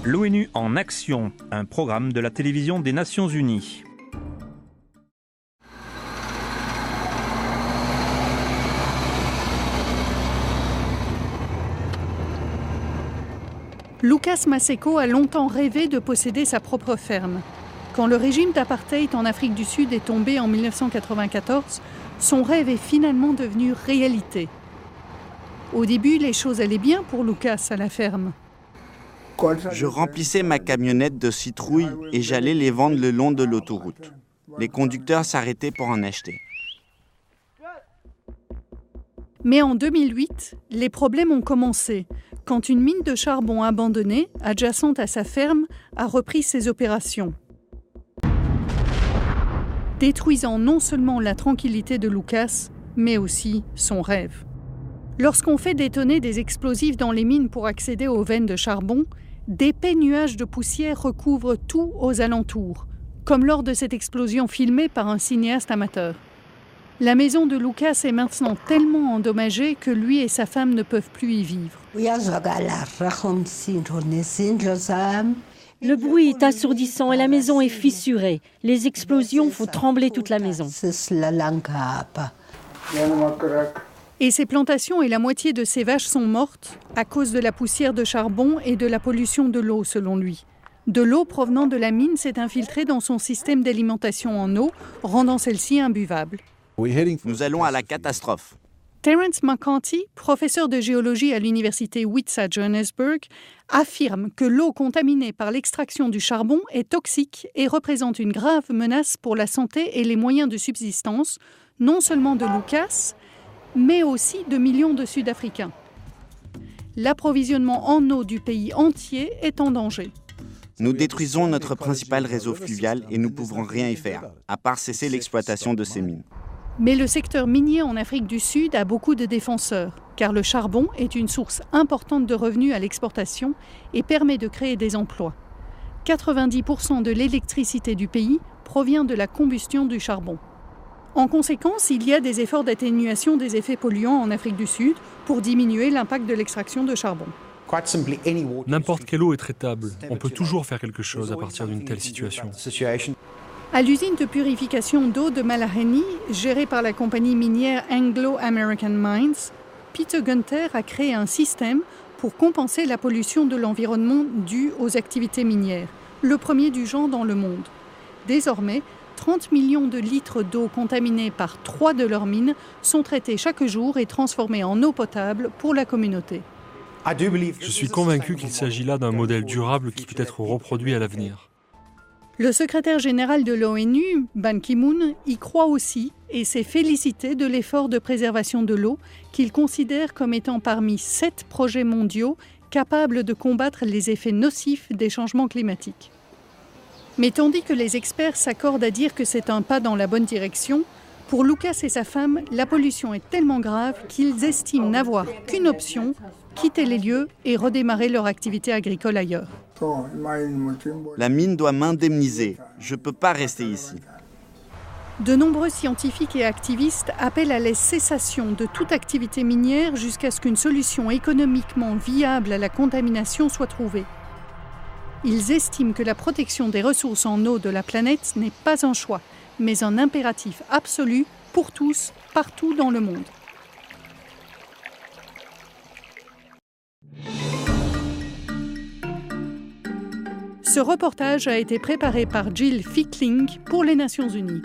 L'ONU en action, un programme de la télévision des Nations Unies. Lucas Maseko a longtemps rêvé de posséder sa propre ferme. Quand le régime d'apartheid en Afrique du Sud est tombé en 1994, son rêve est finalement devenu réalité. Au début, les choses allaient bien pour Lucas à la ferme. Je remplissais ma camionnette de citrouilles et j'allais les vendre le long de l'autoroute. Les conducteurs s'arrêtaient pour en acheter. Mais en 2008, les problèmes ont commencé, quand une mine de charbon abandonnée, adjacente à sa ferme, a repris ses opérations, détruisant non seulement la tranquillité de Lucas, mais aussi son rêve. Lorsqu'on fait détonner des explosifs dans les mines pour accéder aux veines de charbon, d'épais nuages de poussière recouvrent tout aux alentours, comme lors de cette explosion filmée par un cinéaste amateur. La maison de Lucas est maintenant tellement endommagée que lui et sa femme ne peuvent plus y vivre. Le bruit est assourdissant et la maison est fissurée. Les explosions font trembler toute la maison. Et ses plantations et la moitié de ses vaches sont mortes à cause de la poussière de charbon et de la pollution de l'eau, selon lui. De l'eau provenant de la mine s'est infiltrée dans son système d'alimentation en eau, rendant celle-ci imbuvable. Nous allons à la catastrophe. Terence McCarthy, professeur de géologie à l'université Wits à Johannesburg, affirme que l'eau contaminée par l'extraction du charbon est toxique et représente une grave menace pour la santé et les moyens de subsistance, non seulement de Lucas, mais aussi de millions de Sud-Africains. L'approvisionnement en eau du pays entier est en danger. Nous détruisons notre principal réseau fluvial et nous ne pouvons rien y faire, à part cesser l'exploitation de ces mines. Mais le secteur minier en Afrique du Sud a beaucoup de défenseurs, car le charbon est une source importante de revenus à l'exportation et permet de créer des emplois. 90% de l'électricité du pays provient de la combustion du charbon. En conséquence, il y a des efforts d'atténuation des effets polluants en Afrique du Sud pour diminuer l'impact de l'extraction de charbon. N'importe quelle eau est traitable. On peut toujours faire quelque chose à partir d'une telle situation. À l'usine de purification d'eau de Malaheni, gérée par la compagnie minière Anglo-American Mines, Peter Gunther a créé un système pour compenser la pollution de l'environnement due aux activités minières, le premier du genre dans le monde. Désormais, 30 millions de litres d'eau contaminée par 3 de leurs mines sont traités chaque jour et transformés en eau potable pour la communauté. Je suis convaincu qu'il s'agit là d'un modèle durable qui peut être reproduit à l'avenir. Le secrétaire général de l'ONU, Ban Ki-moon, y croit aussi et s'est félicité de l'effort de préservation de l'eau qu'il considère comme étant parmi 7 projets mondiaux capables de combattre les effets nocifs des changements climatiques. Mais tandis que les experts s'accordent à dire que c'est un pas dans la bonne direction, pour Lucas et sa femme, la pollution est tellement grave qu'ils estiment n'avoir qu'une option, quitter les lieux et redémarrer leur activité agricole ailleurs. La mine doit m'indemniser. Je ne peux pas rester ici. De nombreux scientifiques et activistes appellent à la cessation de toute activité minière jusqu'à ce qu'une solution économiquement viable à la contamination soit trouvée. Ils estiment que la protection des ressources en eau de la planète n'est pas un choix, mais un impératif absolu pour tous, partout dans le monde. Ce reportage a été préparé par Jill Fickling pour les Nations Unies.